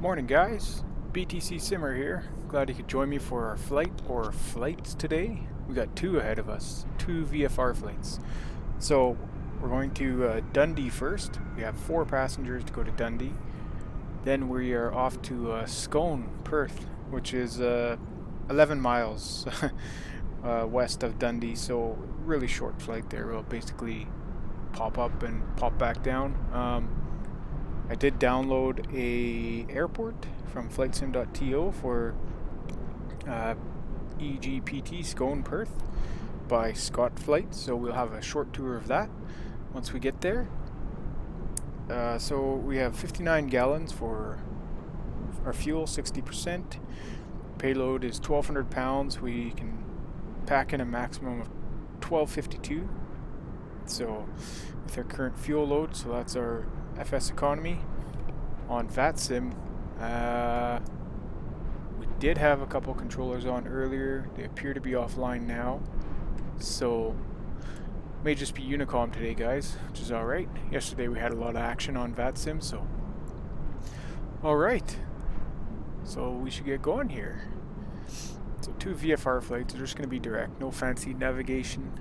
Morning guys, BTC Simmer here. Glad you could join me for our flight or flights today. We got two ahead of us, two VFR flights. So we're going to Dundee first. We have 4 passengers to go to Dundee. Then we are off to Scone, Perth, which is 11 miles west of Dundee. So really short flight there. We'll basically pop up and pop back down. I did download a airport from flightsim.to for EGPT Scone Perth by Scott Flight, so we'll have a short tour of that once we get there. So we have 59 gallons for our fuel, 60%. Payload is 1,200 pounds. We can pack in a maximum of 1,252. So with our current fuel load, so that's our FSEconomy on VATSIM. We did have a couple controllers on earlier. They appear to be offline now, so may just be Unicom today, guys, which is alright. Yesterday we had a lot of action on VATSIM, so alright. So we should get going here. So 2 VFR flights. They're just going to be direct, no fancy navigation.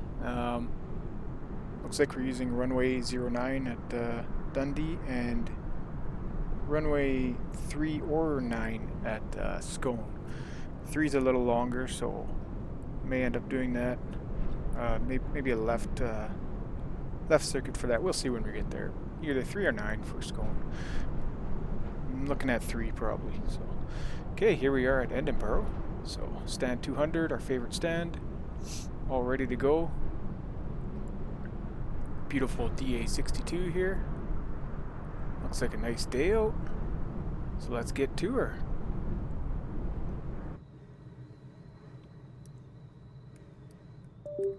Looks like we're using runway 09 at Dundee and runway 3 or 9 at Scone. 3's a little longer, so may end up doing that. Maybe a left circuit for that. We'll see when we get there. Either 3 or 9 for Scone. I'm looking at 3 probably. So, okay, here we are at Edinburgh. So stand 200, our favorite stand, all ready to go. Beautiful DA62 here. Looks like a nice day out. So let's get to her. You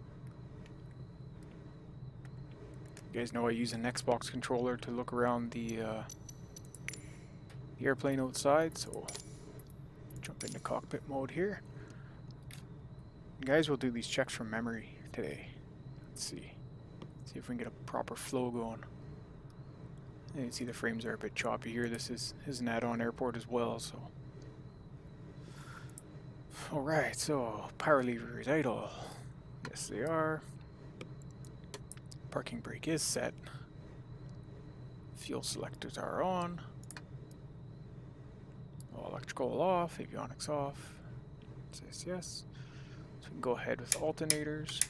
guys know I use an Xbox controller to look around the airplane outside, so jump into cockpit mode here. And guys, we'll do these checks from memory today. Let's see. See if we can get a proper flow going. And you can see the frames are a bit choppy here. This is an add-on airport as well, so. Alright, so power lever is idle. Yes, they are. Parking brake is set. Fuel selectors are on. All electrical off, avionics off. Says yes. So we can go ahead with alternators.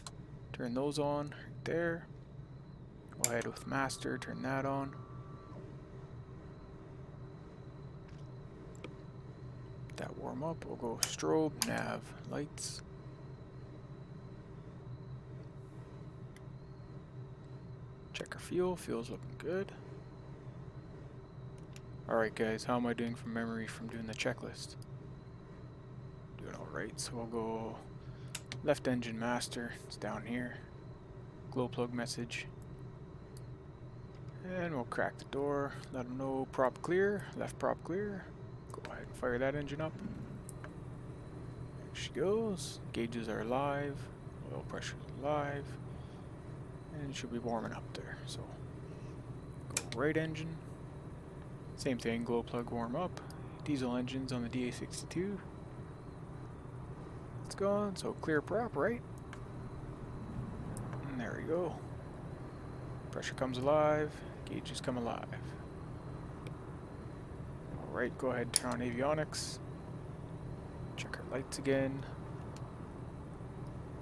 Turn those on right there. Go ahead with master, turn that on. That warm up, we'll go strobe, nav, lights. Check our fuel, fuel's looking good. Alright guys, how am I doing from memory from doing the checklist? Doing alright, so we'll go left engine master, it's down here. Glow plug message. And we'll crack the door, let them know prop clear, left prop clear. Go ahead and fire that engine up. There she goes. Gauges are live. Oil pressure is live. And it should be warming up there. So go right engine. Same thing, glow plug warm up. Diesel engines on the DA62. It's gone, so clear prop, right? And there we go. Pressure comes alive. Gauges come alive. Alright, go ahead and turn on avionics. Check our lights again.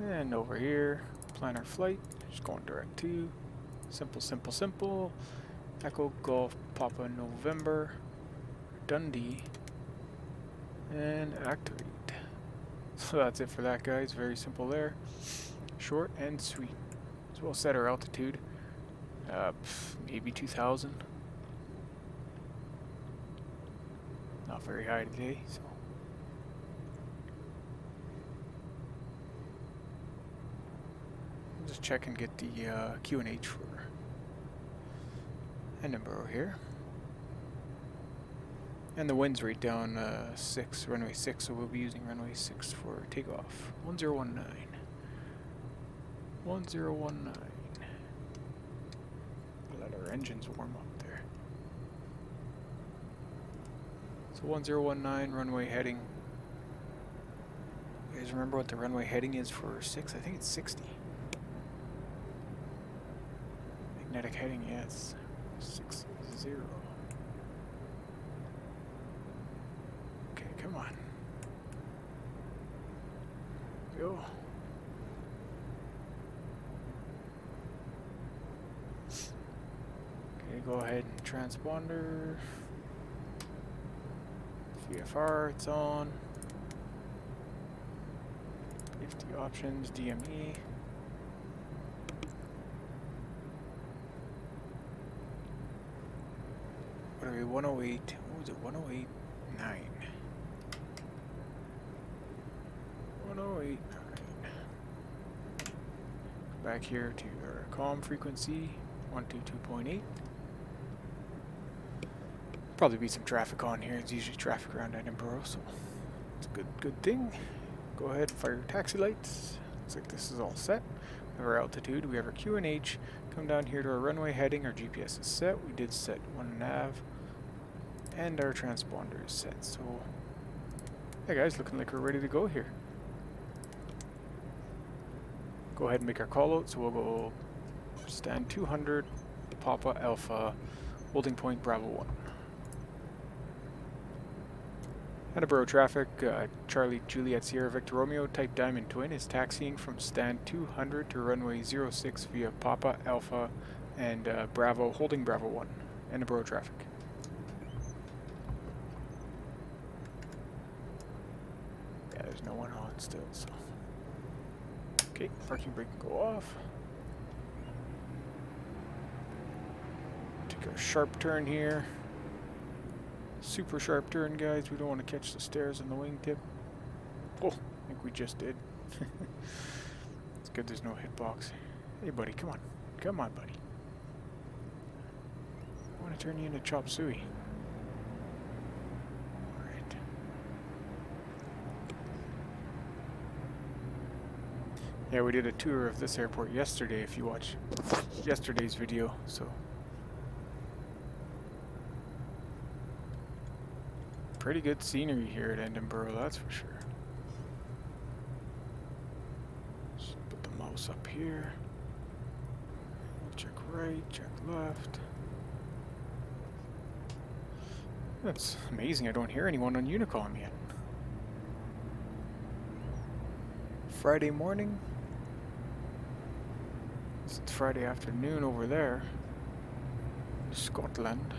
And over here, plan our flight. Just going direct to. Simple, simple, simple. Echo Golf Papa November. Dundee. And activate. So that's it for that, guys. Very simple there. Short and sweet. So we'll set our altitude. Maybe 2,000. Not very high today, so. I'll just check and get the QNH for Edinburgh here. And the wind's right down 6, runway 6, so we'll be using runway 6 for takeoff. 1019. 1019. Let our engines warm up there. So 1019 runway heading. You guys remember what the runway heading is for 6? I think it's 60. Magnetic heading, yes. 60. Okay, come on. Go. Okay, go ahead and transponder. VFR, it's on. Safety options, DME. What are we, 108, what was it, 108.9. 108.9. Back here to our comm frequency, 122.8. Probably be some traffic on here. It's usually traffic around Edinburgh, so it's a good thing. Go ahead and fire your taxi lights. Looks like this is all set. We have our altitude, we have our QNH. Come down here to our runway heading. Our GPS is set. We did set 1 nav. And our transponder is set. So, hey guys, looking like we're ready to go here. Go ahead and make our call out. So we'll go stand 200, Papa Alpha, holding point Bravo 1. Edinburgh traffic, Charlie Juliet Sierra Victor Romeo Type Diamond Twin is taxiing from stand 200 to runway 06 via Papa Alpha and Bravo, holding Bravo 1. Edinburgh traffic. Yeah, there's no one on still, so. Okay, parking brake can go off. Take a sharp turn here. Super sharp turn, guys. We don't want to catch the stairs on the wingtip. Oh, I think we just did. It's good there's no hitbox. Hey, buddy, come on. Come on, buddy. I want to turn you into chop suey. Alright. Yeah, we did a tour of this airport yesterday, if you watch yesterday's video, so. Pretty good scenery here at Edinburgh, that's for sure. Just put the mouse up here. Check right, check left. That's amazing, I don't hear anyone on Unicom yet. Friday morning. It's Friday afternoon over there. Scotland.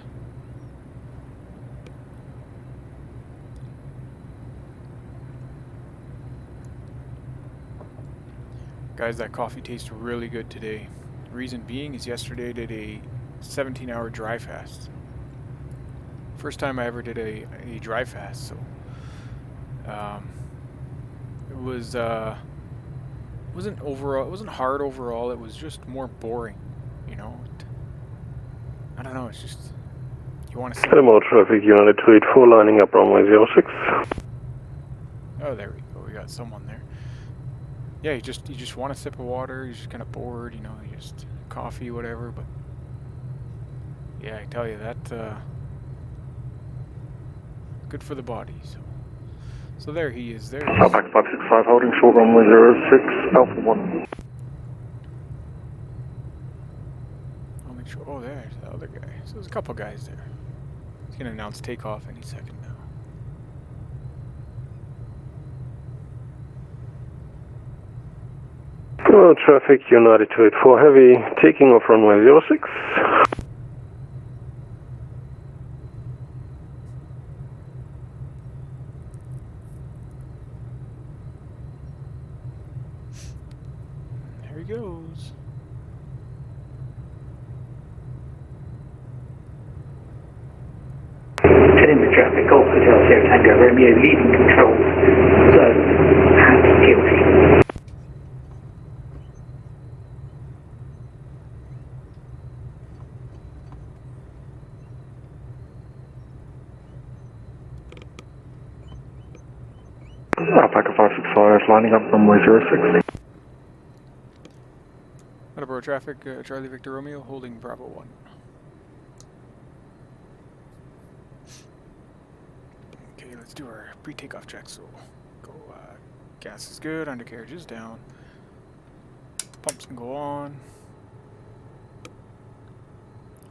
Guys, that coffee tastes really good today. Reason being is yesterday I did a 17-hour dry fast. First time I ever did a dry fast, so it was wasn't hard overall. It was just more boring, you know. I don't know. It's just you want to. Edinburgh traffic, United 284 lining up runway 06. Oh, there we go. We got someone there. Yeah, you just want a sip of water. You're just kind of bored, you know. You just coffee, whatever. But yeah, I tell you that good for the body. So there he is. There. Back 565 holding short runway 06 Alpha 1. I'll make sure. Oh, there's the other guy. So there's a couple guys there. He's gonna announce takeoff any second now. Well, traffic, United 284 heavy, taking off runway 06. There he goes. Edinburgh traffic, Golf Hotel Sierra Tango Romeo leading control zone and guilty. Alpaca 565 lining up runway 06. Edinburgh traffic, Charlie Victor Romeo holding Bravo 1. let's do our pre-takeoff check. So go, gas is good, undercarriage is down, pumps can go on,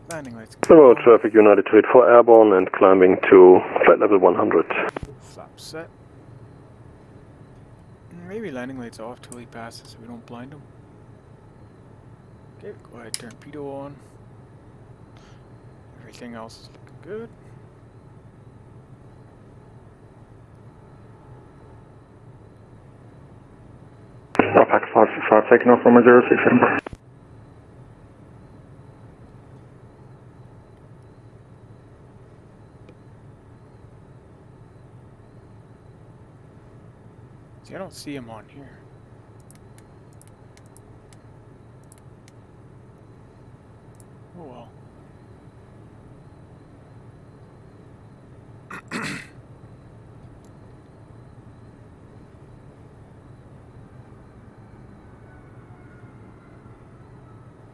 landing lights can go Hello, on. traffic United 284 airborne and climbing to flight level 100. Flap set. Maybe landing lights off till he passes so we don't blind him. Okay, go ahead, turn pitot on. Everything else is looking good. Pack 565 taking off from a 06 Edinburgh. See, I don't see him on here. Oh well.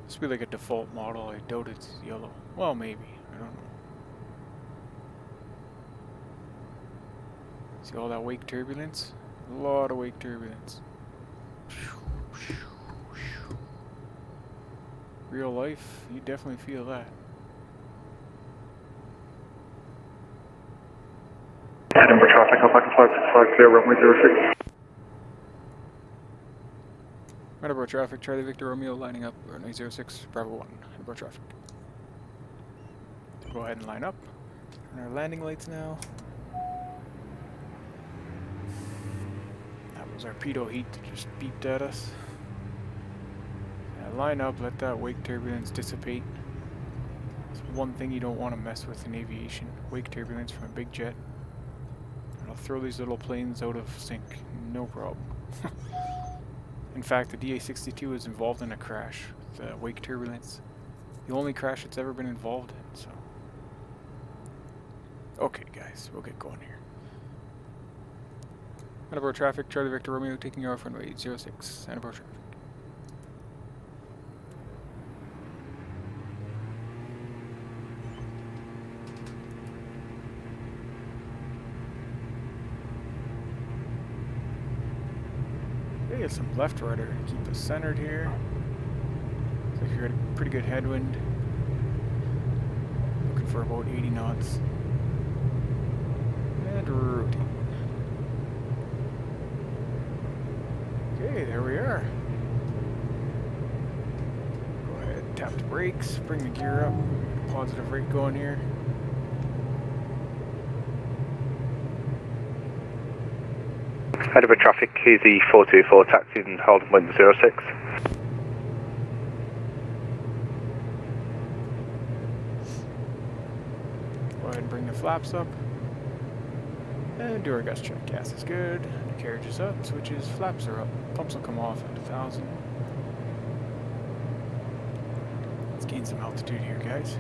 This would be like a default model. I doubt it's yellow. Well, maybe. I don't know. See all that wake turbulence? A lot of wake turbulence. Real life, you definitely feel that. Edinburgh traffic, Alpha 565, clear runway 06. Edinburgh traffic, Charlie Victor Romeo lining up, runway 06, Bravo 1, Edinburgh traffic. Go ahead and line up. Turn our landing lights now. That was our pitot heat that just beeped at us. Yeah, line up, let that wake turbulence dissipate. It's one thing you don't want to mess with in aviation. Wake turbulence from a big jet. It'll throw these little planes out of sync, no problem. In fact, the DA-62 was involved in a crash with wake turbulence. The only crash it's ever been involved in, so. Okay, guys, we'll get going here. Edinburgh traffic, Charlie Victor Romeo taking you off runway 06, Edinburgh traffic. Okay, get some left rudder to keep us centered here. Looks like you're got a pretty good headwind. Looking for about 80 knots. And rotate. Okay, there we are. Go ahead, tap the brakes, bring the gear up, positive rate going here. Edinburgh traffic, KZ 424 taxi and hold point 06. Go ahead and bring the flaps up. And do our gust check. Gas is good. The carriage is up. Switches. Flaps are up. Pumps will come off at 1,000. Let's gain some altitude here, guys.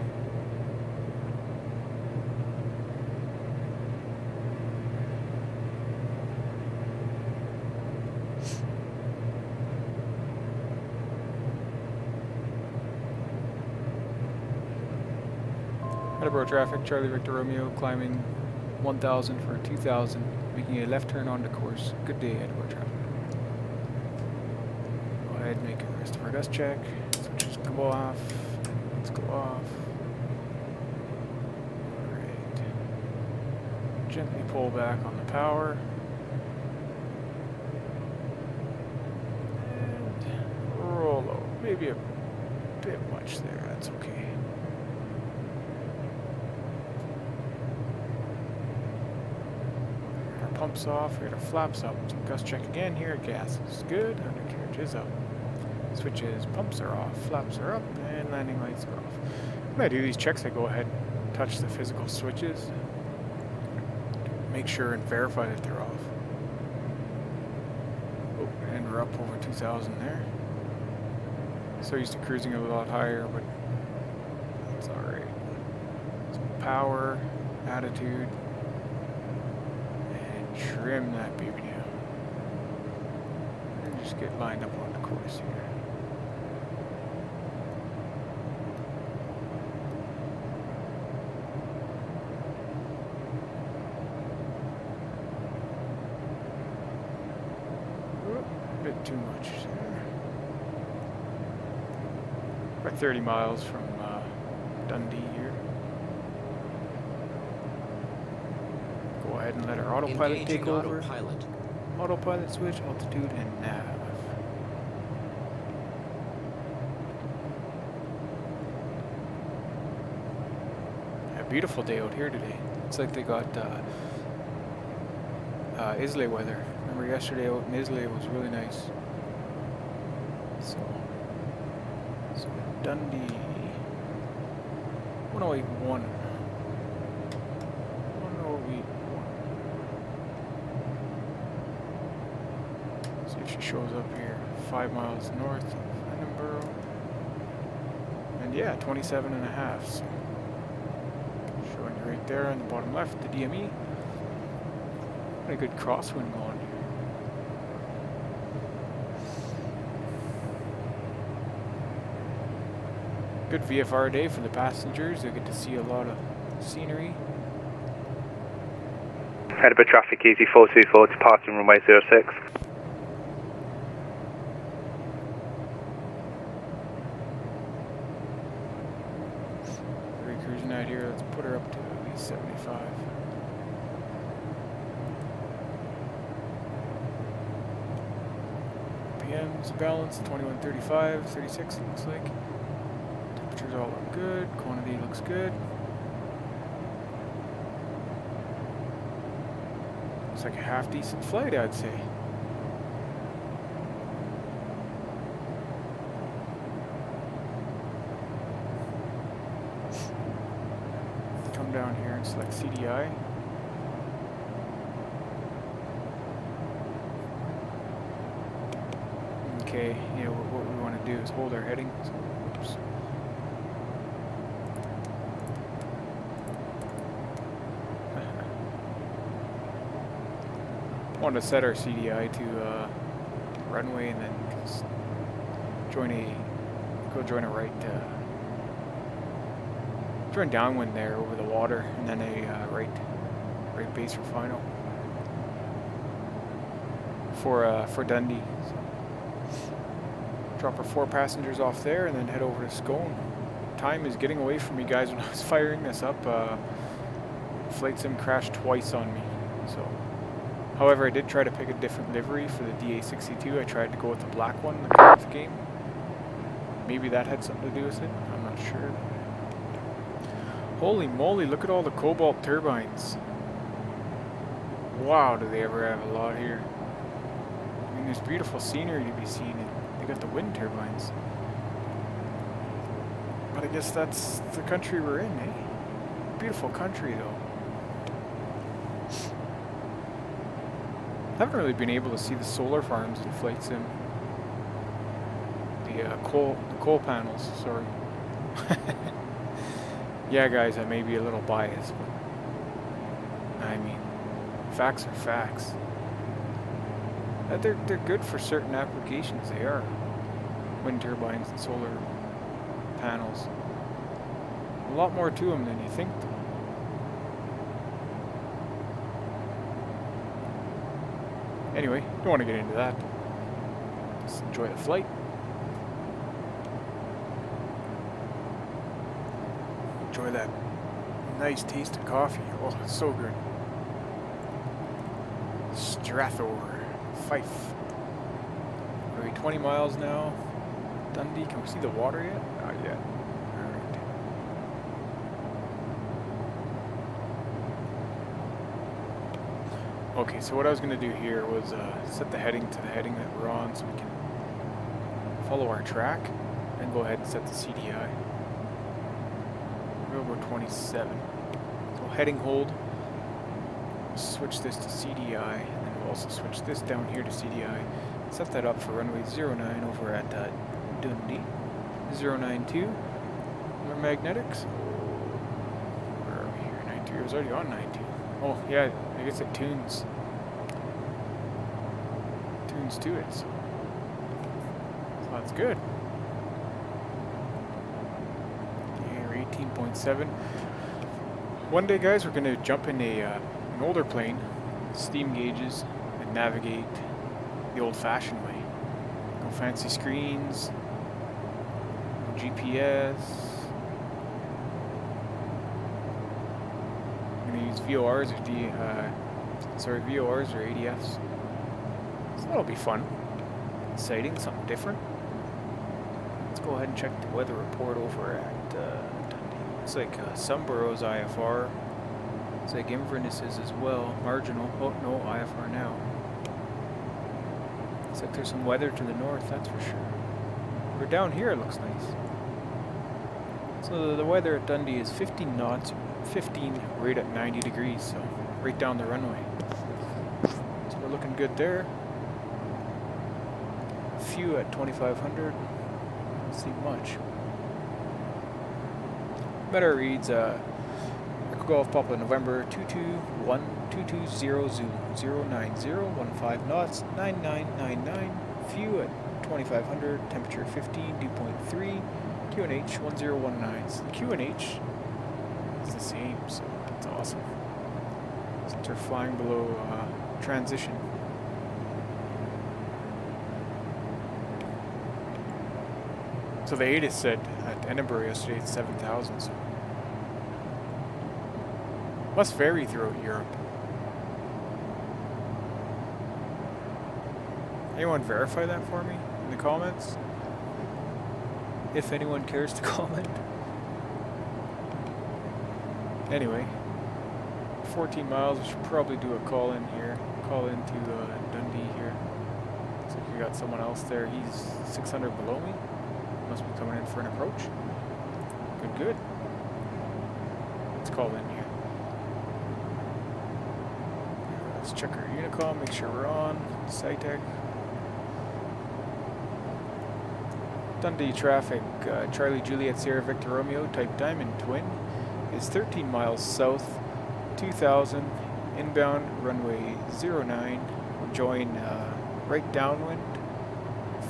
Edinburgh traffic, Charlie Victor Romeo climbing 1,000 for 2,000, making a left turn onto course. Good day, Edinburgh traffic. Go ahead and make the rest of our gust check. Switches go off. Let's go off. Alright. Gently pull back on the power. And roll low. Maybe a bit much there, that's okay. Pumps off, we got our flaps up. So gust check again here, gas is good, undercarriage is up. Switches, pumps are off, flaps are up, and landing lights are off. When I do these checks, I go ahead and touch the physical switches. Make sure and verify that they're off. Oh, and we're up over 2,000 there. So used to cruising a lot higher, but that's alright. So power, attitude. Trim that baby down. And just get lined up on the course here. bit too much there. About 30 miles from Dundee here. Go ahead and let our autopilot Engaging take over. autopilot. Autopilot switch, altitude, and nav. A beautiful day out here today. Looks like they got Islay weather. Remember yesterday out in Islay it was really nice. So Dundee 1081. 1081. See if she shows up here. 5 miles north of Edinburgh. And yeah, 27 and a half. So showing you right there on the bottom left, the DME. What a good crosswind going here. Good VFR day for the passengers. They get to see a lot of scenery. Edinburgh traffic easy 424 departing runway 06. We're cruising out here. Let's put her up to at least 75. PM's balance 2135, 36 it looks like. Temperatures all look good. Quantity looks good. Looks like a half decent flight, I'd say. Come down here and select CDI. Okay, yeah, what we want to do is hold our heading. So, oops. Want to set our CDI to runway and then join a right join downwind there over the water, and then a right base for final for Dundee. So drop our 4 passengers off there and then head over to Scone. Time is getting away from me, guys. When I was firing this up, Flight Sim crashed twice on me. So, however, I did try to pick a different livery for the DA62. I tried to go with the black one in the Perth game. Maybe that had something to do with it. I'm not sure. Holy moly, look at all the cobalt turbines. Wow, do they ever have a lot here. I mean, there's beautiful scenery to be seen. They got the wind turbines. But I guess that's the country we're in, eh? Beautiful country, though. I haven't really been able to see the solar farms in Flight Sim. The coal panels, sorry. Yeah, guys, I may be a little biased, but I mean, facts are facts. They're good for certain applications, they are. Wind turbines and solar panels. A lot more to them than you think, though. Anyway, don't want to get into that. Just enjoy the flight. Enjoy that nice taste of coffee. Oh, it's so good. Strathor, Fife. We're 20 miles now. Dundee, can we see the water yet? Not yet. Alright. Okay, so what I was going to do here was set the heading to the heading that we're on so we can follow our track and go ahead and set the CDI. We'll go 27. So heading hold. Switch this to CDI, and then we'll also switch this down here to CDI. Set that up for runway 09 over at Dundee. 092. Our magnetics. Where are we here? 92. It was already on 92. Oh, yeah, I guess it tunes to it. So that's good. Yeah, we're 18.7. One day, guys, we're going to jump in an older plane, steam gauges, and navigate the old-fashioned way. No fancy screens. No GPS. I'm gonna use VORs or VORs or ADFs. So that'll be fun. Exciting, something different. Let's go ahead and check the weather report over at Dundee. Looks like Sunborough's IFR. Looks like Inverness is as well. Marginal. Oh no, IFR now. Looks like there's some weather to the north, that's for sure. We're down here, it looks nice. So the weather at Dundee is 15 knots, 15 right at 90 degrees, so right down the runway. So we're looking good there. Few at 2500. Don't see much. Better reads Echo Golf Papa November 221 220 Zulu 090 knots 9999. Few at 2500. Temperature 15 dew point 3. QNH 1019. So the QNH is the same, so that's awesome. Since we're flying below transition. So the ATIS said at Edinburgh yesterday it's 7,000. So must vary throughout Europe. Anyone verify that for me in the comments? If anyone cares to comment. Anyway, 14 miles. We should probably do a call in here. Call into Dundee here. So we got someone else there. He's 600 below me. Must be coming in for an approach. Good, good. Let's call in here. Let's check our Unicom, make sure we're on. SciTech. Dundee traffic, Charlie Juliet Sierra Victor Romeo, type Diamond Twin, is 13 miles south, 2000, inbound, runway 09. We'll join right downwind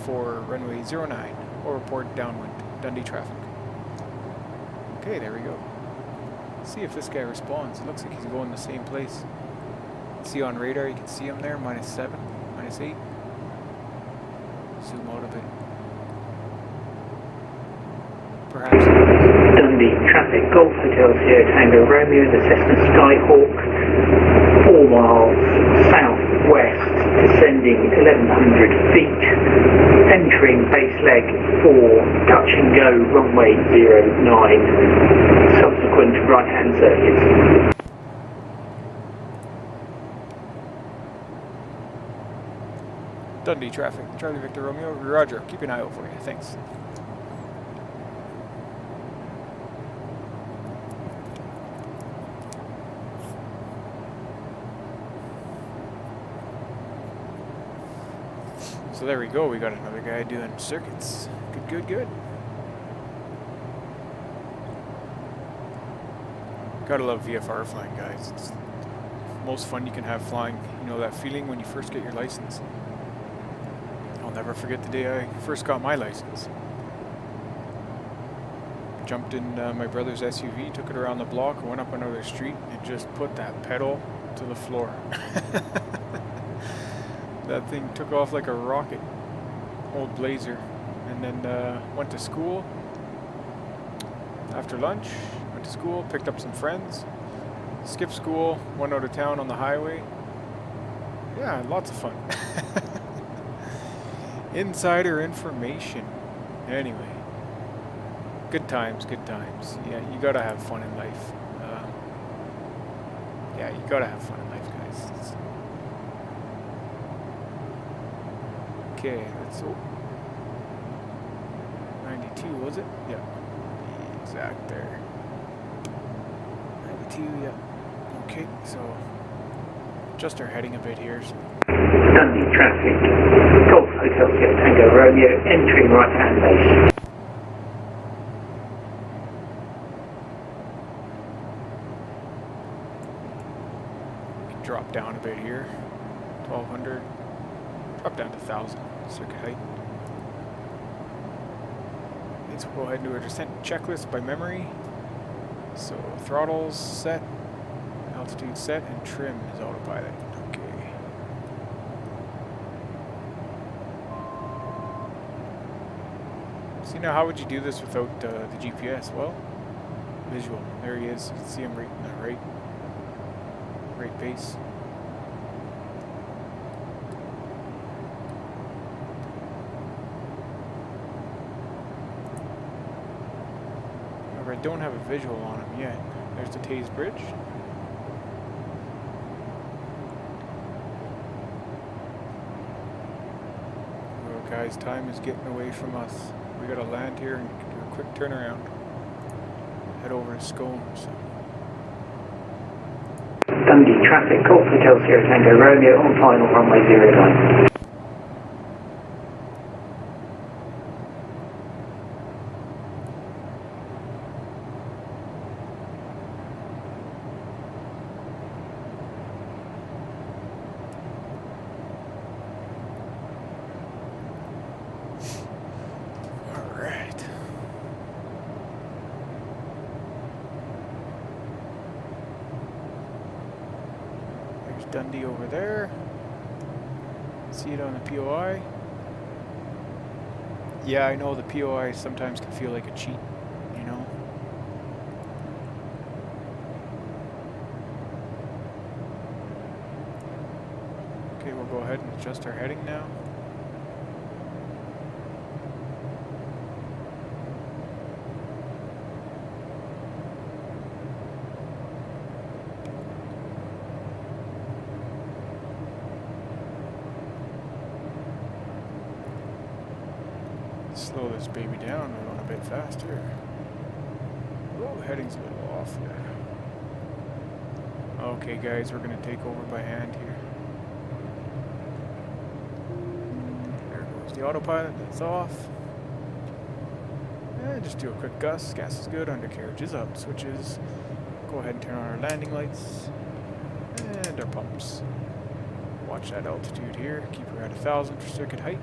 for runway 09. Or report downwind, Dundee traffic. Okay, there we go. Let's see if this guy responds. It looks like he's going the same place. See on radar, you can see him there, -7, -8. Zoom out a bit. Perhaps. Dundee traffic, Golf Hotel Sierra Tango Romeo, the Cessna Skyhawk, 4 miles southwest, descending 1100 feet, entering base leg for touch and go runway 09, subsequent right hand circuits. Dundee traffic, Charlie Victor Romeo, Roger, keep an eye out for you, thanks. So there we go, we got another guy doing circuits. Good, good, good. Gotta love VFR flying, guys. It's the most fun you can have flying. You know that feeling when you first get your license. I'll never forget the day I first got my license. Jumped in my brother's SUV, took it around the block, went up another street, and just put that pedal to the floor. That thing took off like a rocket. Old Blazer. And then went to school. After lunch, went to school, picked up some friends. Skipped school, went out of town on the highway. Yeah, lots of fun. Insider information. Anyway. Good times, good times. Yeah, you gotta have fun in life. Yeah, you gotta have fun in life, guys. Okay, that's 92, was it? Yeah. Exact there. 92, yeah. Okay, so just our heading a bit here. So. Dundee traffic, Golf Hotel Sierra Tango Romeo, entering right hand base. Drop down a bit here, 1200, drop down to 1000, circuit height. Let's go ahead and do a descent checklist by memory. So throttles set, altitude set, and trim is autopilot. Okay. See, now how would you do this without the GPS? Well, visual. There he is. You can see him right in the right base. However, I don't have a visual on him yet. There's the Taze Bridge. Well, guys, time is getting away from us. We gotta land here and do a quick turnaround. Head over to Scone. So. Dundee traffic, Golf Hotel Sierra Tango Romeo on final runway 09. Dundee over there. See it on the POI. Yeah, I know the POI sometimes can feel like a cheat, you know. Okay, we'll go ahead and adjust our heading now. Slow this baby down, we're going a bit faster. Oh, heading's a little off there. Okay guys, we're going to take over by hand here. There goes the autopilot, that's off. And just do a quick gust, gas is good, undercarriage is up, switches. Go ahead and turn on our landing lights. And our pumps. Watch that altitude here, keep her at 1,000 for circuit height.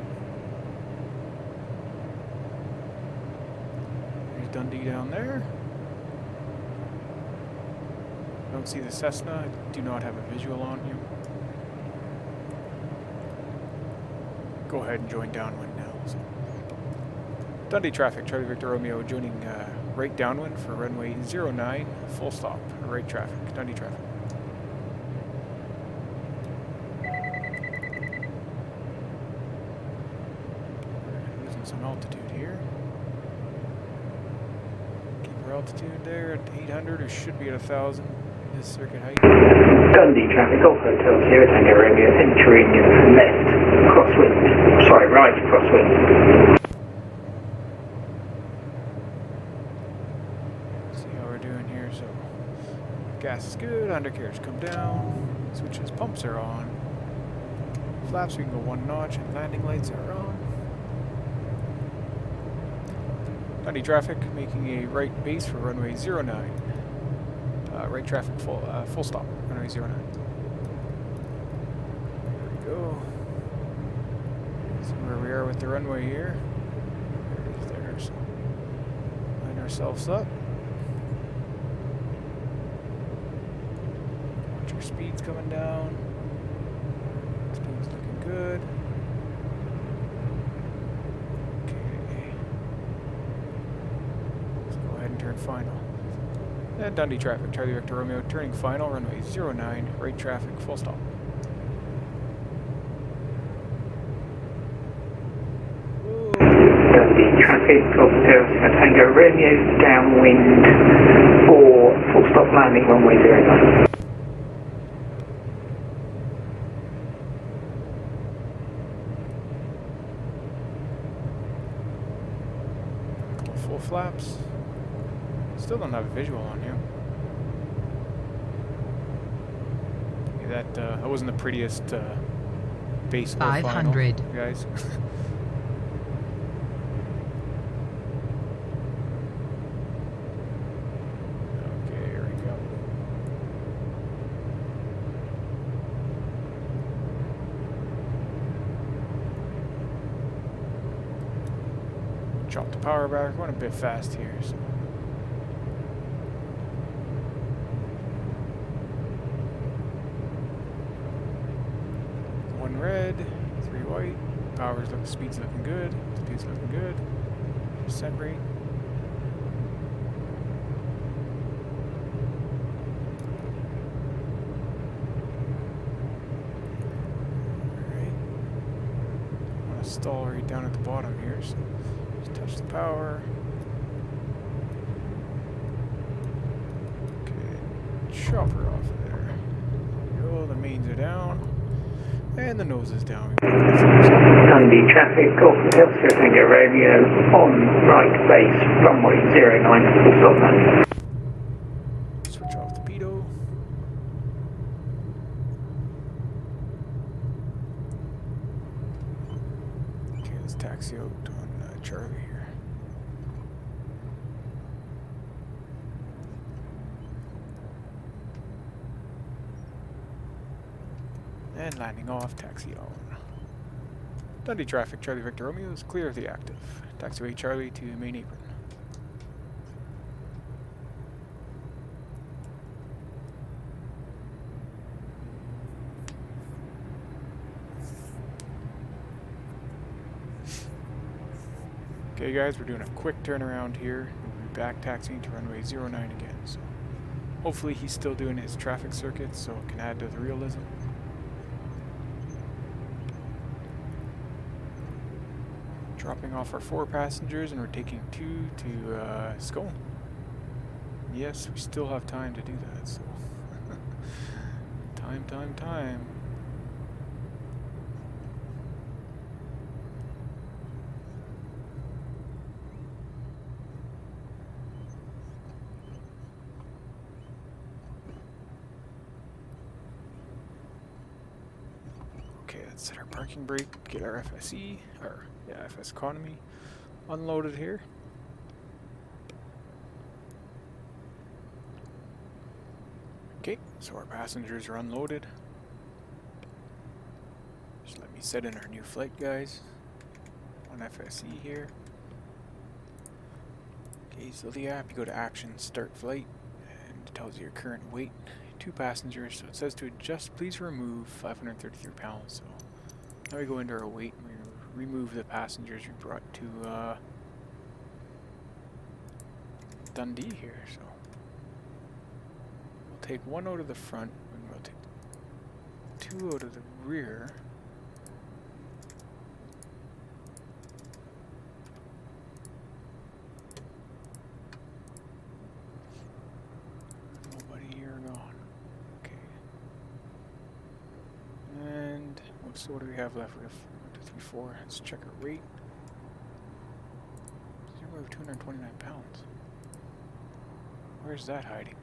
Dundee down there. Don't see the Cessna. I do not have a visual on him. Go ahead and join downwind now. So. Dundee traffic, Charlie Victor Romeo joining right downwind for runway 09, full stop, right traffic, Dundee traffic. Losing some altitude here. Altitude there at 800, or should be at 1,000. This circuit height. Dundee traffic, Golf Hotel Sierra Tango Romeo entering left crosswind. Sorry, right crosswind. See how we're doing here. So gas is good, undercarriage come down, switches, pumps are on. Flaps we can go one notch, and landing lights are on. Dundee traffic making a right base for runway 09. Right traffic full stop, runway 09. There we go. See where we are with the runway here. There it is there. So line ourselves up. Watch our speeds coming down. Speed's looking good. Turn final. And Dundee traffic, Charlie Victor Romeo turning final, runway 09, right traffic, full stop. Dundee traffic, Golf Hotel Tango Romeo downwind for full stop landing runway 09. Full flaps. Still don't have a visual on you. Okay, that wasn't the prettiest base score 500 final, guys. Okay, here we go. Drop the power back. Going a bit fast here. So. Red, 3 white, speed's looking good, speed's looking good. descent rate. Alright. I want to stall right down at the bottom here, so just touch the power. Okay, chopper off of there. There we go, the mains are down. And the nose is down. Dundee traffic, Golf Hotel Sierra Tango Romeo, on right base, runway 09, full stop landing. Switch off the pitot. Okay, let's taxi out on Charlie here. And landing off, taxi on. Dundee traffic, Charlie Victor Romeo is clear of the active. Taxiway Charlie to main apron. Okay guys, we're doing a quick turnaround here. We'll be back taxiing to runway 09 again. So hopefully he's still doing his traffic circuits so it can add to the realism. Dropping off our 4 passengers and we're taking 2 to Scone. Yes, we still have time to do that, so time. Okay, let's set our parking brake, get our FSE, or yeah, FSEconomy unloaded here. Okay, so our passengers are unloaded. Just let me set in our new flight, guys. On FSE here. Okay, so the app, you go to action, start flight, and it tells you your current weight. 2 passengers, so it says to adjust, please remove 533 pounds. So now we go into our weight and we remove the passengers we brought to Dundee here. So we'll take 1 out of the front and we'll take 2 out of the rear. Nobody here gone. Okay. And so what do we have left? We have 1, 2, 3, 4. Let's check our rate. We have 229 pounds. Where's that hiding?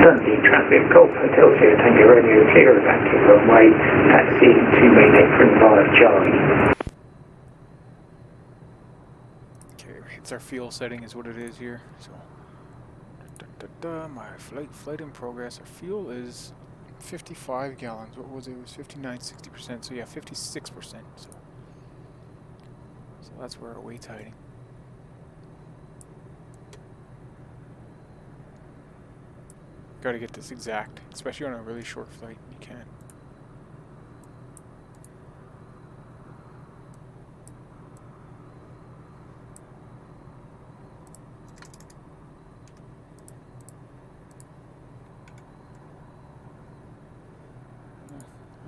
Dundee traffic, Golf Hotel Sierra Tango Romeo, clear of active runway, taxi to main apron via Charlie. Okay, it's our fuel setting is what it is here. So my flight in progress. Our fuel is 55 gallons. What was it? It was 59, 60%. So yeah, 56%. So that's where our weight's hiding. Got to get this exact, especially on a really short flight. You can't.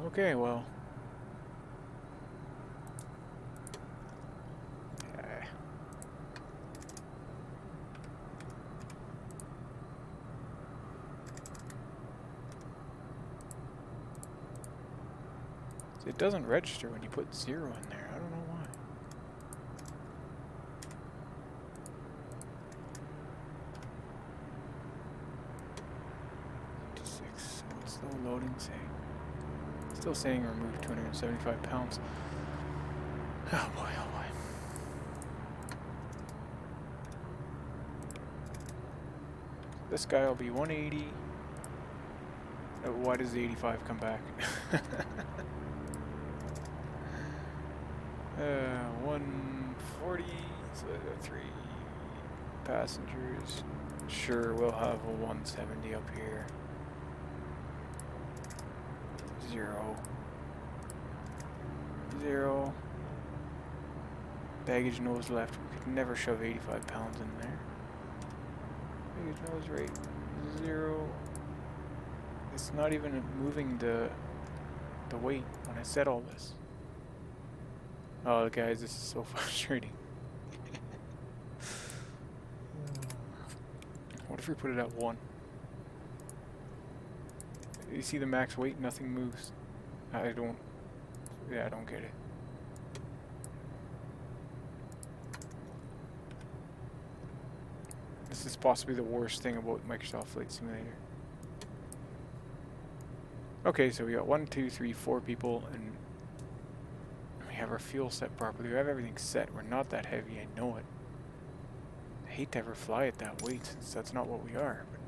Okay, well. It doesn't register when you put 0 in there. I don't know why. So what's the loading saying? Still saying remove 275 pounds. Oh boy, oh boy. This guy will be 180. Why does the 85 come back? 140. 40, so I got 3 passengers. Sure, we'll have a 170 up here. 0. 0. Baggage nose left. We could never shove 85 pounds in there. Baggage nose right. 0. It's not even moving the weight when I said all this. Oh, guys, this is so frustrating. What if we put it at 1? You see the max weight? Nothing moves. I don't get it. This is possibly the worst thing about Microsoft Flight Simulator. Okay, so we got 1, 2, 3, 4 people, and we have our fuel set properly. We have everything set. We're not that heavy, I know it. I hate to ever fly at that weight, since that's not what we are. But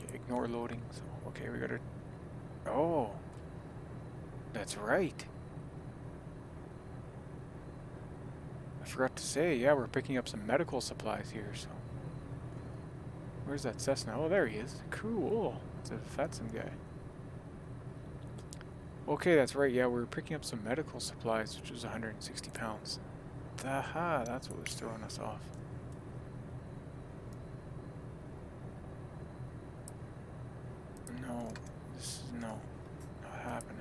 okay, ignore loading. So okay, we gotta. Oh, that's right. I forgot to say, yeah, we're picking up some medical supplies here. So where's that Cessna? Oh, there he is. Cool. It's a VATSIM guy. Okay, that's right. Yeah, we're picking up some medical supplies, which was 160 pounds. Aha, that's what was throwing us off. No, this is not happening.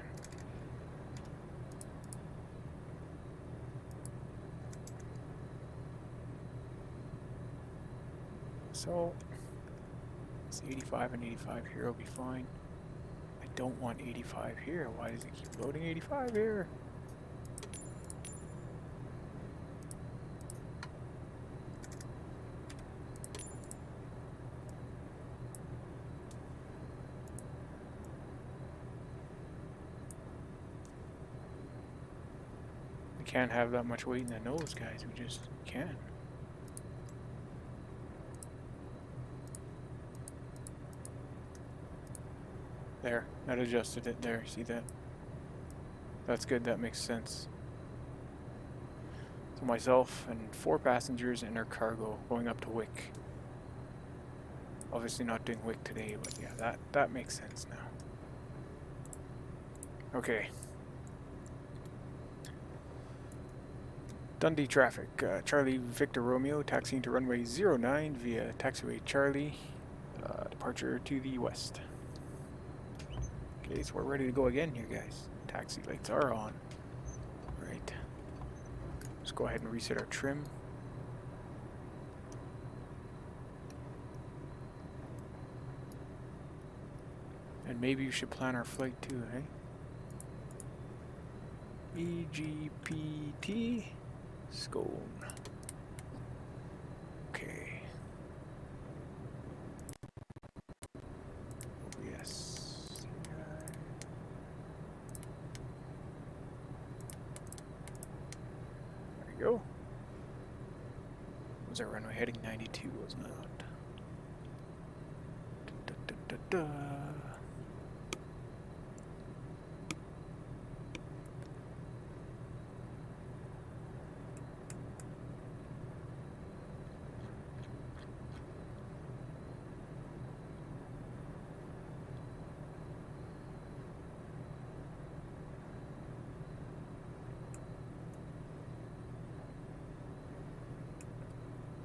So, it's 85 and 85 here will be fine. I don't want 85 here. Why does it keep loading 85 here? We can't have that much weight in the nose, guys. We just can't. There, that adjusted it there, see that? That's good, that makes sense. So myself and 4 passengers and our cargo going up to Wick. Obviously not doing Wick today, but yeah, that makes sense now. Okay. Dundee traffic, Charlie Victor Romeo, taxiing to runway 09 via taxiway Charlie, departure to the west. Okay, so we're ready to go again here, guys. Taxi lights are on. Right. Let's go ahead and reset our trim. And maybe you should plan our flight too, eh? EGPT Scone. Okay. Oh, yes. There we go. Was our runway heading 92? Was not. Da, da, da, da, da.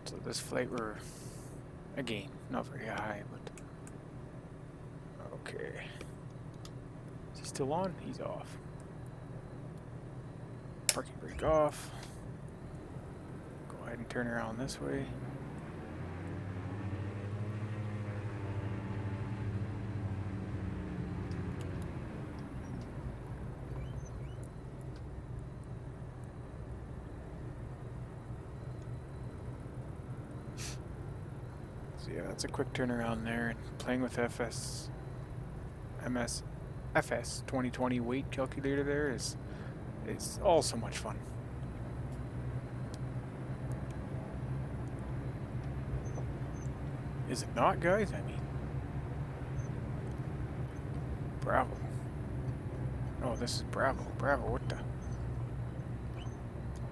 So this flight we're, again, not very high, but okay. Is he still on? He's off. Parking brake off. Go ahead and turn around this way. Yeah, that's a quick turnaround there. And playing with FS 2020 weight calculator there is all so much fun. Is it not, guys? I mean, Bravo. Oh, this is Bravo. Bravo, what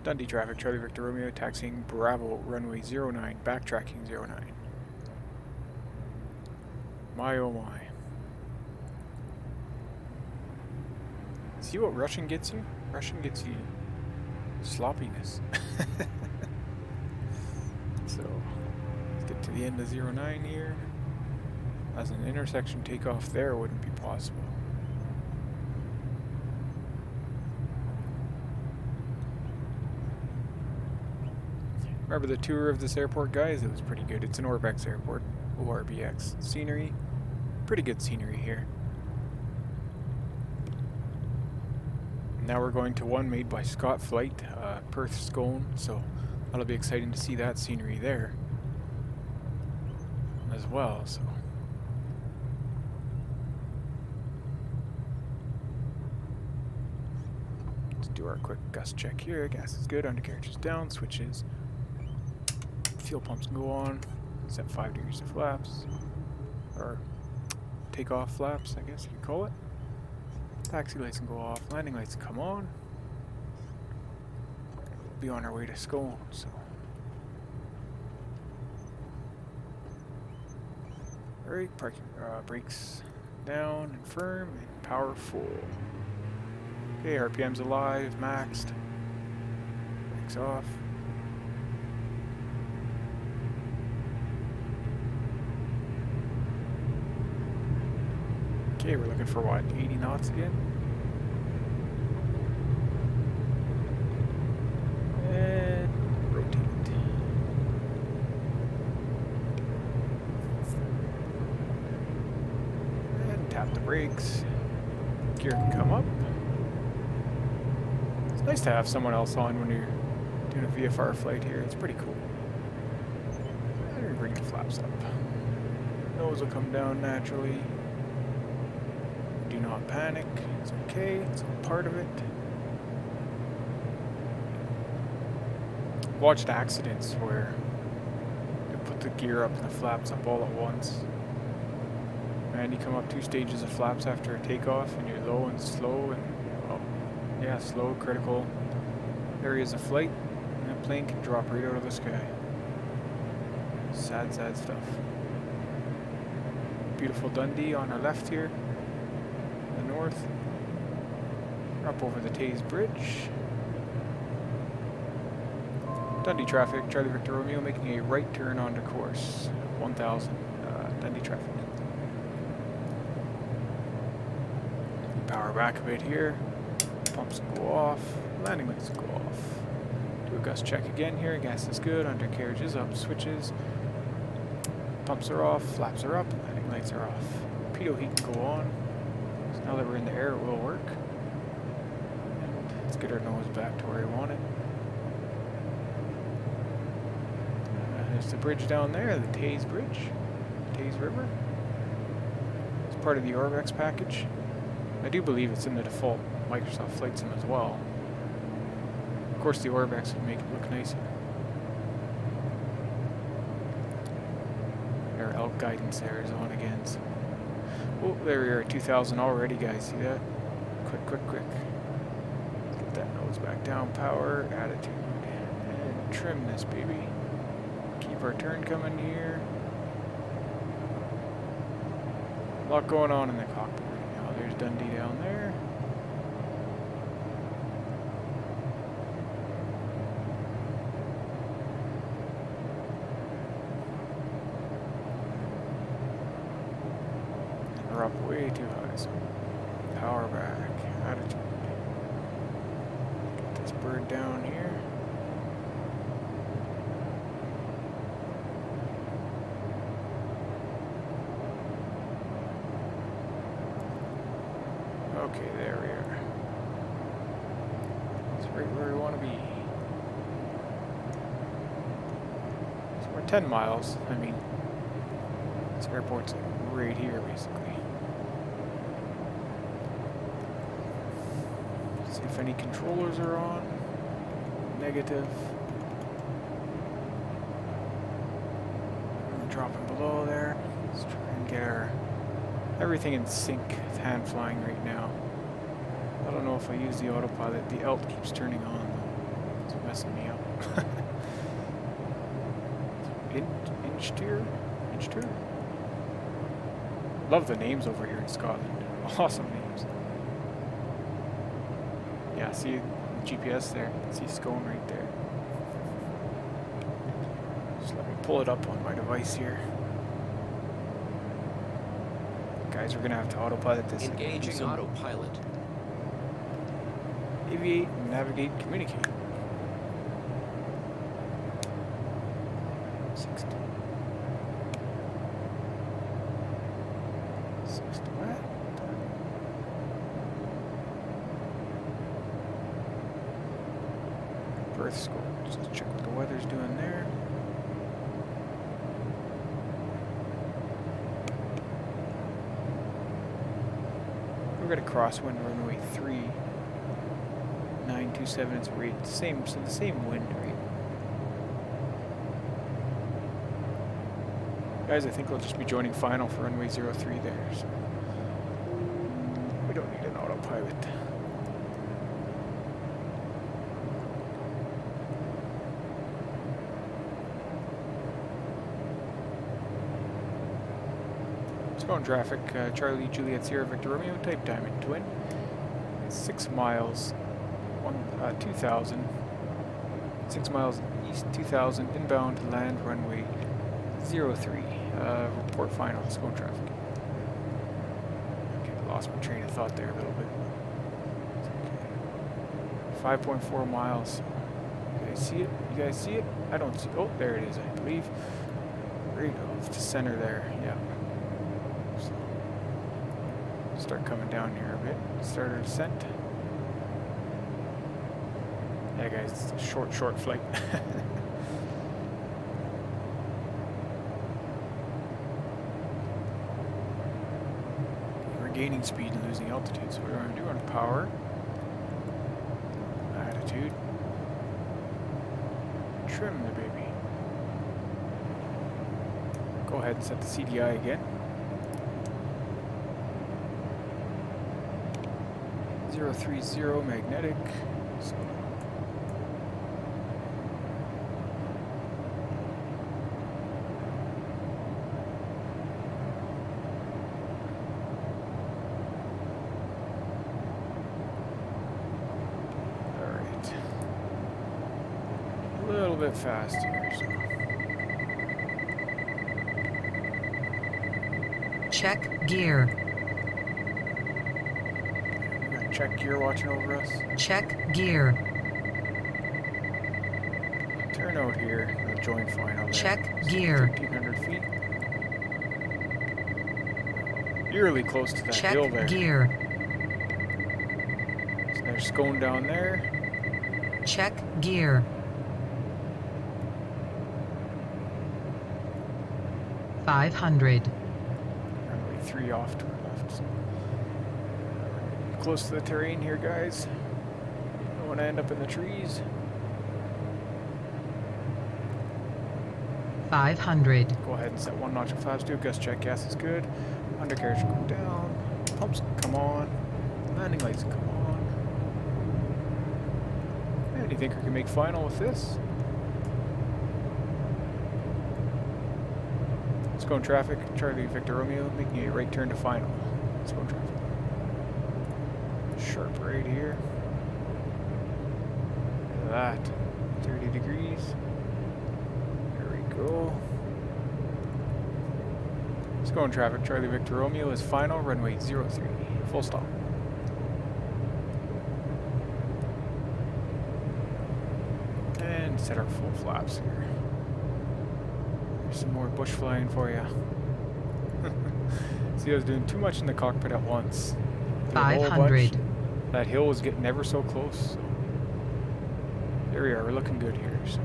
the Dundee traffic, Charlie Victor Romeo, taxiing Bravo, runway 09, backtracking 09. My oh my. See what Russian gets you? Russian gets you sloppiness. So, let's get to the end of 09 here. As an intersection takeoff there wouldn't be possible. Remember the tour of this airport, guys? It was pretty good. It's an Orbex airport. ORBX. Scenery. Pretty good scenery here. Now we're going to one made by Scott Flight, Perth Scone, so that'll be exciting to see that scenery there as well. So let's do our quick gust check here. Gas is good, undercarriage is down, switches. Fuel pumps can go on. Set 5 degrees of flaps, or takeoff flaps, I guess you could call it. Taxi lights can go off, landing lights can come on. We'll be on our way to Scone, so. Alright, parking, brakes down and firm, and power full. Okay, RPM's alive, maxed. Brakes off. Okay, we're looking for what, 80 knots again? And rotate. And tap the brakes. Gear can come up. It's nice to have someone else on when you're doing a VFR flight here. It's pretty cool. And we bring the flaps up. Nose will come down naturally. Do not panic, it's okay, it's all part of it. I've watched accidents where they put the gear up and the flaps up all at once. And you come up 2 stages of flaps after a takeoff and you're low and slow and, well, yeah, slow, critical areas of flight, and that plane can drop right out of the sky. Sad, sad stuff. Beautiful Dundee on our left here. North. We're up over the Taze Bridge. Dundee traffic, Charlie Victor Romeo making a right turn onto course. 1000, Dundee traffic. Power back a bit here. Pumps go off. Landing lights go off. Do a gust check again here. Gas is good. Undercarriage is up. Switches. Pumps are off. Flaps are up. Landing lights are off. Pitot heat can go on. Now that we're in the air, it will work. And let's get our nose back to where we want it. There's the bridge down there, the Taze Bridge, Taze River. It's part of the Orbex package. I do believe it's in the default Microsoft Flight Sim as well. Of course, the Orbex would make it look nicer. Our elk guidance there is on again. So. Oh, there we are at 2000 already, guys. See that? Quick, quick, quick. Let's get that nose back down. Power, attitude, and trim this baby. Keep our turn coming here. A lot going on in the cockpit right now. There's Dundee down there. We're up way too high, so power back, attitude. Get this bird down here. Okay, there we are. That's right where we want to be. So we're 10 miles. I mean, this airport's like right here, basically. See if any controllers are on. Negative. I'm dropping below there. Let's try and get our everything in sync. It's hand flying right now. I don't know if I use the autopilot. The alt keeps turning on, so messing me up. Inch tier? Love the names over here in Scotland. Awesome names. Yeah, see the GPS there. See Scone right there. Just let me pull it up on my device here. Guys, we're gonna have to autopilot this. Engaging autopilot. Aviate, navigate, communicate. 60. 60 what? Perth score. Just check what the weather's doing there. We're gonna crosswind runway 3. 927 is rate same, so the same wind rate. Guys, I think we'll just be joining final for runway 03 there, so we don't need an autopilot. Scone traffic, Charlie, Juliet, Sierra, Victor, Romeo, type Diamond Twin. 6 miles. 2000, 6 miles east, 2000, inbound, land runway 03, report final, Scone traffic. Okay, I lost my train of thought there a little bit. Okay. 5.4 miles. You guys see it? You guys see it? I don't see, oh, there it is, I believe. Right off to center there, yeah. So, start coming down here a bit, start our descent. Yeah, guys, it's a short flight. We're gaining speed and losing altitude, so what we're going to do on power, attitude, trim the baby. Go ahead and set the CDI again. 030 magnetic. So a little bit fast here, so. Check gear. We got check gear watching over us. Check gear. Turn out here. We'll join final there. Check gear. 1,500 feet. Eerily close to that hill there. Check gear. So there's Scone down there. Check gear. 500. Runway 3 off to our left. So. Close to the terrain here, guys. Don't want to end up in the trees. 500. Go ahead and set 1 notch of flaps. Do a gust check. Gas is good. Undercarriage go down. Pumps come on. Landing lights come on. And do you think we can make final with this? Scone traffic, Charlie Victor Romeo, making a right turn to final. Scone traffic. Sharp right here. Look at that. 30 degrees. There we go. Scone traffic, Charlie Victor Romeo is final, runway 03. Full stop. And set our full flaps here. There's some more bush flying for you. See, I was doing too much in the cockpit at once. 500. That hill was getting ever so close. So. There we are, we're looking good here. So.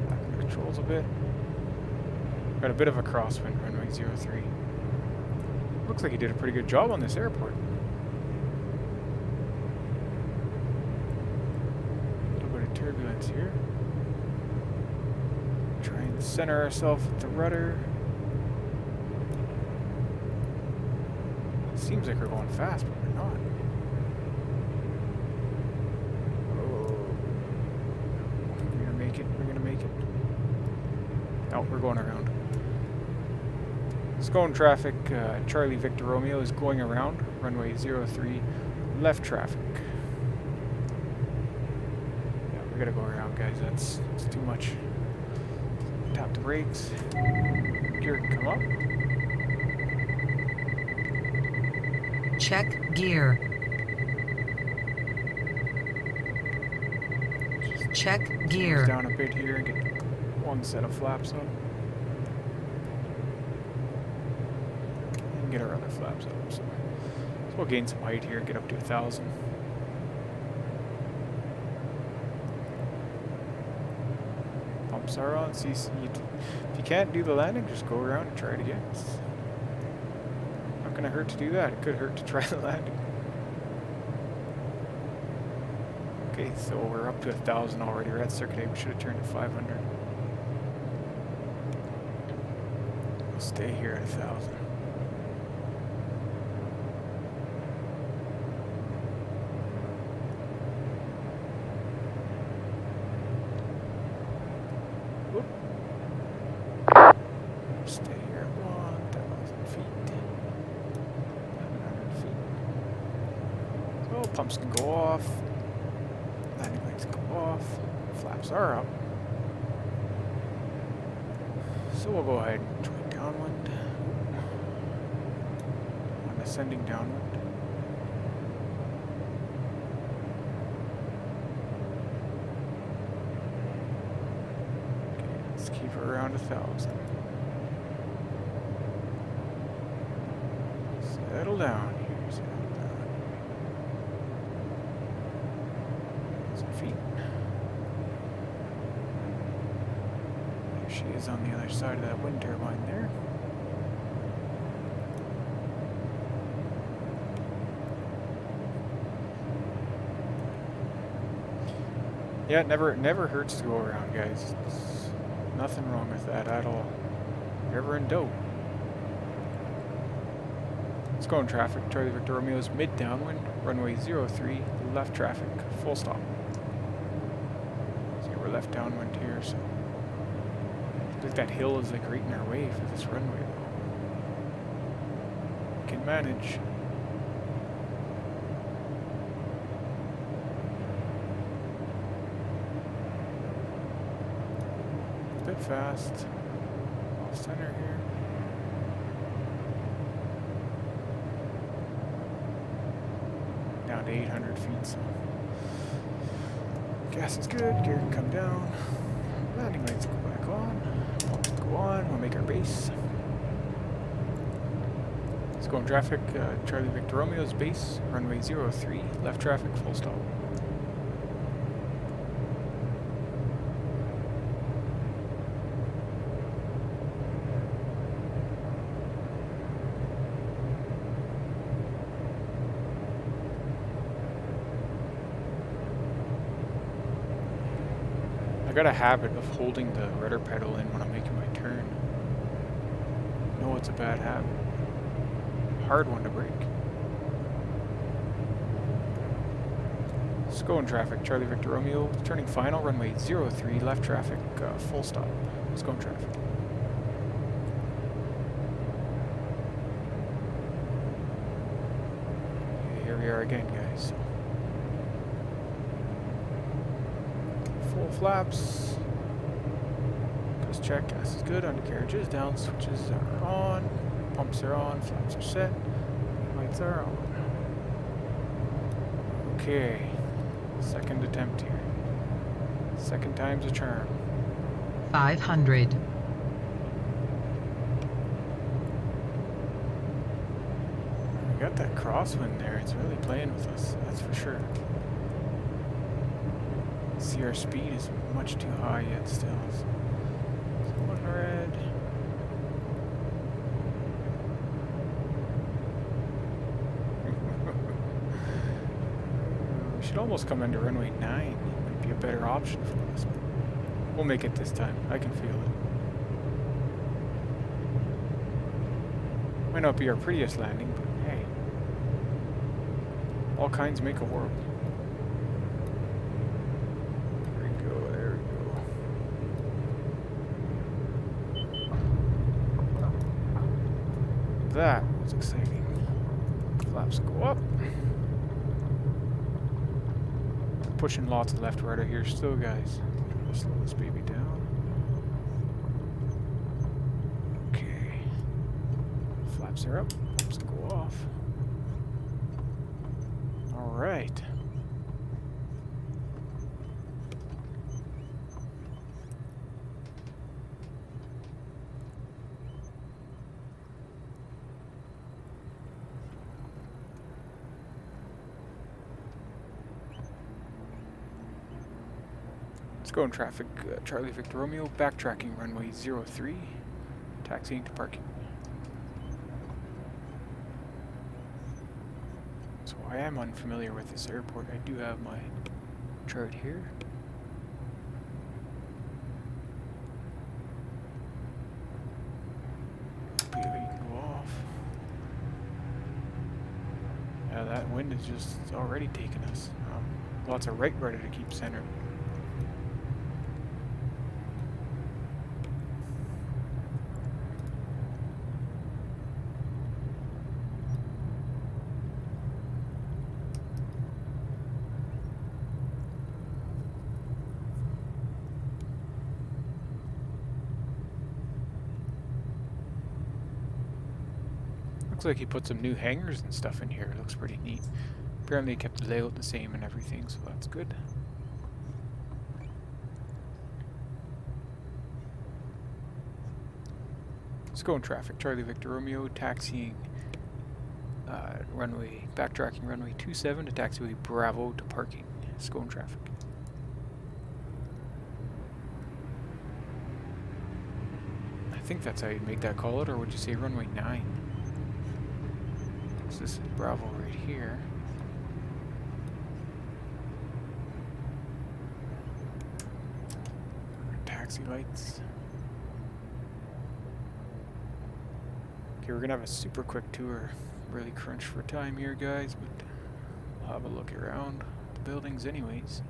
Back in the controls a bit. Got a bit of a crosswind, runway 03. Looks like he did a pretty good job on this airport. A little bit of turbulence here. Try and center ourselves with the rudder. Seems like we're going fast, but we're not. Oh. Oh, we're going around. Scone traffic, Charlie Victor Romeo is going around. Runway 03, left traffic. Yeah, we gotta go around, guys. That's too much. Tap the brakes. Gear can come up. Check gear. Check Close gear. down a bit here and get one set of flaps up. And get our other flaps up. So we'll gain some height here and get up to 1,000. Pumps are on. See, if you can't do the landing, just go around and try it again. It's not going to hurt to do that. It could hurt to try the landing. Okay, so we're up to 1,000 already. We're at circuit 8. We should have turned to 500. We'll stay here at 1,000. Whoop. Stay here at 1,000 feet. 1,100 feet. So pumps can go off. Landing lights go off, flaps are up. So we'll go ahead and join downwind. I'm ascending downwind. Okay, let's keep her around 1,000. Settle down here, settle down. Feet. There she is on the other side of that wind turbine there. Yeah, it never hurts to go around, guys. It's nothing wrong with that at all. Never in doubt. Let's go in traffic. Charlie Victor Romeo's mid downwind, runway 03, left traffic, full stop. Left downwind here, so I think that hill is like right in our way for this runway though. We can manage. A bit fast. Off center here. Down to 800 feet, so gas is good, gear can come down, landing lights go back on, pumps go on, we'll make our base. Let's go in traffic, Charlie Victor Romeo's base, runway 03, left traffic, full stop. I got a habit of holding the rudder pedal in when I'm making my turn. I know it's a bad habit. Hard one to break. Scone traffic, Charlie Victor Romeo, turning final, runway 03, left traffic, full stop. Scone traffic. Okay, here we are again, guys. Full flaps. Gust check, gas is good, undercarriage is down, switches are on, pumps are on, flaps are set, lights are on. Okay, second attempt here. Second time's a charm. 500. We got that crosswind there, it's really playing with us, that's for sure. See, our speed is much too high yet still. So one red. We should almost come into runway 9. It might be a better option for us. We'll make it this time. I can feel it. Might not be our prettiest landing, but hey. All kinds make a world. that was exciting. Flaps go up. Pushing lots of left rudder here still, guys. Slow this baby down. Okay. Flaps are up. Flaps go off. Alright. Scone traffic, Charlie Victor Romeo, backtracking runway 03, taxiing to parking. So I am unfamiliar with this airport. I do have my chart here. PLE can go off. Yeah, that wind is just already taking us. Lots of right rudder to keep center. Looks like he put some new hangars and stuff in here. It looks pretty neat. Apparently he kept the layout the same and everything, so that's good. Scone traffic, Charlie Victor Romeo, taxiing runway, backtracking runway 27 to taxiway Bravo to parking. Scone traffic. I think that's how you'd make that call it, or would you say runway 9? So this is Bravo right here. Taxi lights. Okay, we're gonna have a super quick tour. Really crunch for time here, guys, but we'll have a look around the buildings anyways.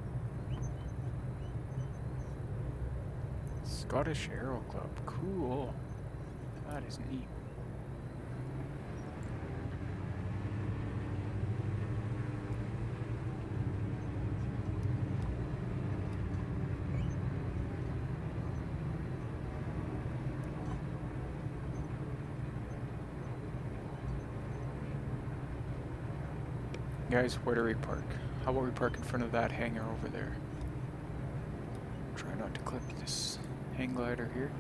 Scottish Aero Club, cool. That is neat. Guys, where do we park? How about we park in front of that hangar over there? Try not to clip this hang glider here.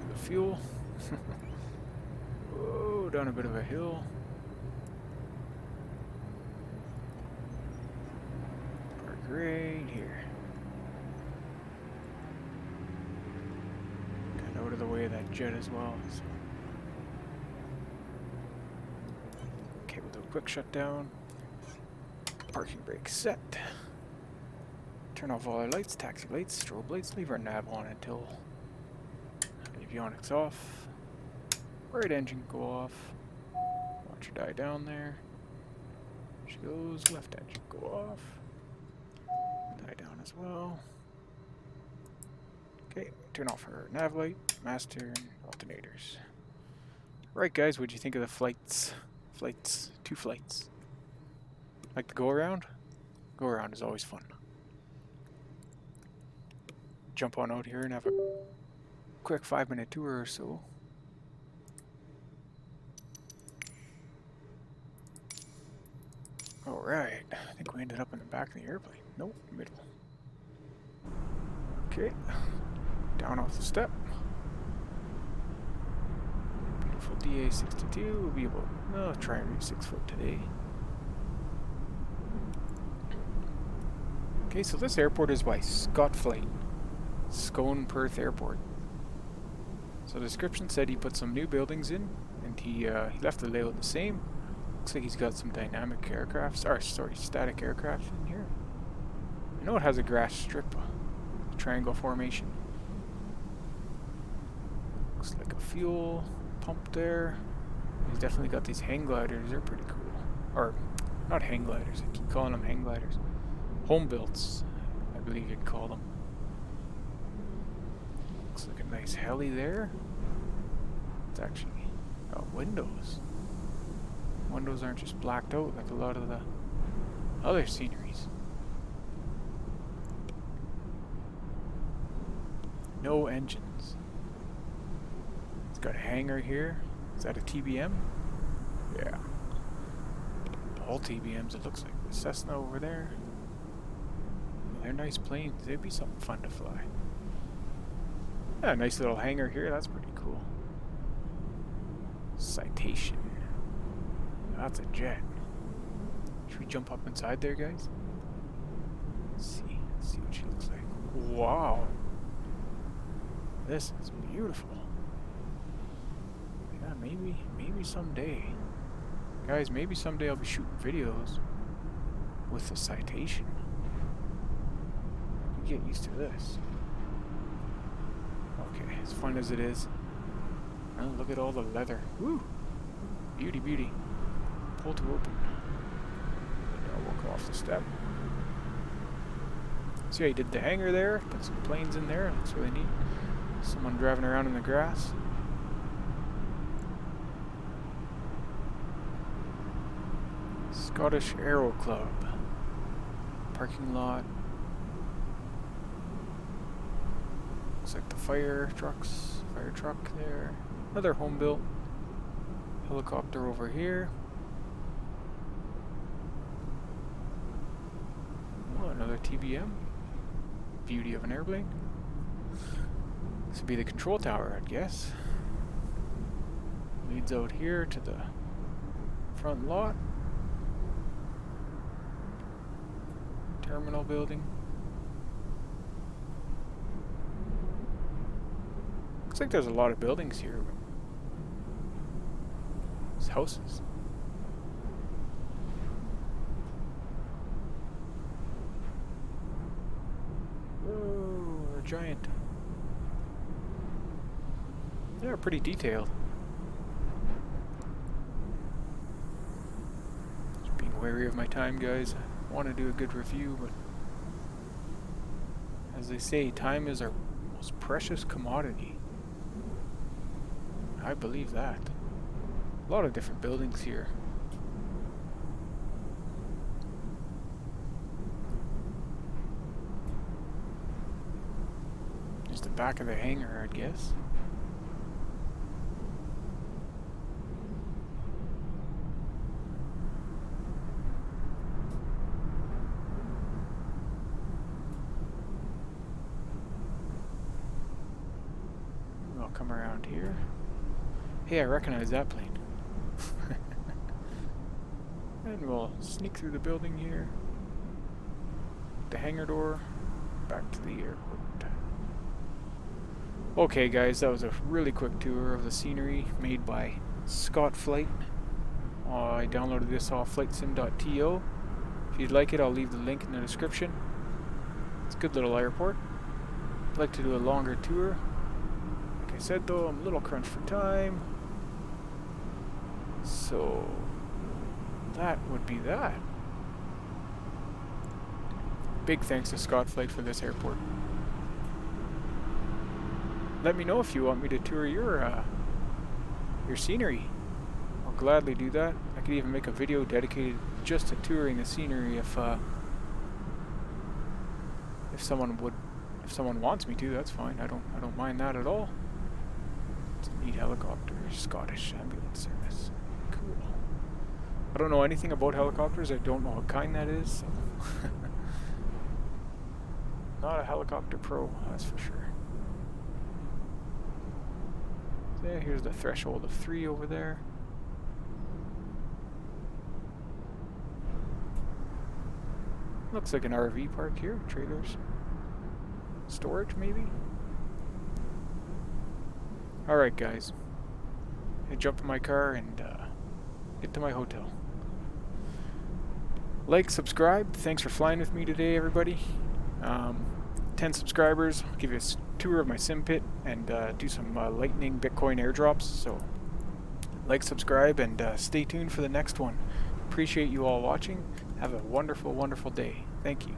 The fuel. Whoa, down a bit of a hill. Park right here. Kind of out of the way of that jet as well. So. Okay, we'll do a quick shutdown. Parking brake set. Turn off all our lights, taxi lights, strobe lights. Leave our nav on until avionics off. Right engine go off. Watch her die down there. She goes. Left engine go off. Die down as well. Okay, turn off her nav light, master, and alternators. Right, guys, what'd you think of the flights? Two flights. Like the go around? Go around is always fun. Jump on out here and have a quick 5-minute tour or so. Alright, I think we ended up in the back of the airplane. Nope, middle. Okay, down off the step. Beautiful DA62 will be able to try and reach 6 foot today. Okay, so this airport is by Scott Flight, Scone, Perth Airport. So the description said he put some new buildings in, and he left the layout the same. Looks like he's got some dynamic aircraft, static aircraft in here. I know it has a grass strip, triangle formation. Looks like a fuel pump there. He's definitely got these hang gliders, they're pretty cool. Or, not hang gliders, I keep calling them hang gliders. Home builds, I believe you'd call them. Looks like a nice heli there. It's actually got windows. Windows aren't just blacked out like a lot of the other sceneries. No engines. It's got a hangar here. Is that a TBM? Yeah. All TBMs it looks like. The Cessna over there. They're nice planes. They'd be something fun to fly. Yeah, nice little hangar here. That's pretty cool. Citation. That's a jet. Should we jump up inside there, guys? Let's see what she looks like. Wow. This is beautiful. Yeah, maybe someday. Guys, maybe someday I'll be shooting videos with the Citation. I can get used to this. Okay, as fun as it is. Oh, look at all the leather. Woo! Beauty, beauty. Pull to open. Now we'll go off the step. See how he did the hangar there? Put some planes in there. Looks really neat. Someone driving around in the grass. Scottish Aero Club. Parking lot. Looks like the fire truck there. Another home built. Helicopter over here. Oh, another TBM. Beauty of an airplane. This would be the control tower, I'd guess. Leads out here to the front lot. Terminal building. Looks like there's a lot of buildings here. There's houses. Whoa, they're giant. They're pretty detailed. Just being wary of my time, guys. I want to do a good review, but as they say, time is our most precious commodity. I believe that. A lot of different buildings here. Just the back of the hangar, I'd guess. I'll come around here. Hey, I recognize that plane. And we'll sneak through the building here. The hangar door. Back to the airport. Okay guys, that was a really quick tour of the scenery made by Scott Flight. I downloaded this off flightsim.to. If you'd like it, I'll leave the link in the description. It's a good little airport. I'd like to do a longer tour. Like I said though, I'm a little crunched for time. So that would be that. Big thanks to Scott Flight for this airport. Let me know if you want me to tour your scenery. I'll gladly do that. I could even make a video dedicated just to touring the scenery if someone wants me to. That's fine. I don't mind that at all. It's a neat helicopter. Scottish ambulance service. Cool. I don't know anything about helicopters. I don't know what kind that is. So. Not a helicopter pro, that's for sure. Yeah, here's the threshold of 3 over there. Looks like an RV park here. Trailers. Storage, maybe? Alright, guys. I jump in my car and get to my hotel. Like, subscribe. Thanks for flying with me today, everybody. 10 subscribers. I'll give you a tour of my sim pit and do some lightning Bitcoin airdrops. So like, subscribe, and stay tuned for the next one. Appreciate you all watching. Have a wonderful, wonderful day. Thank you.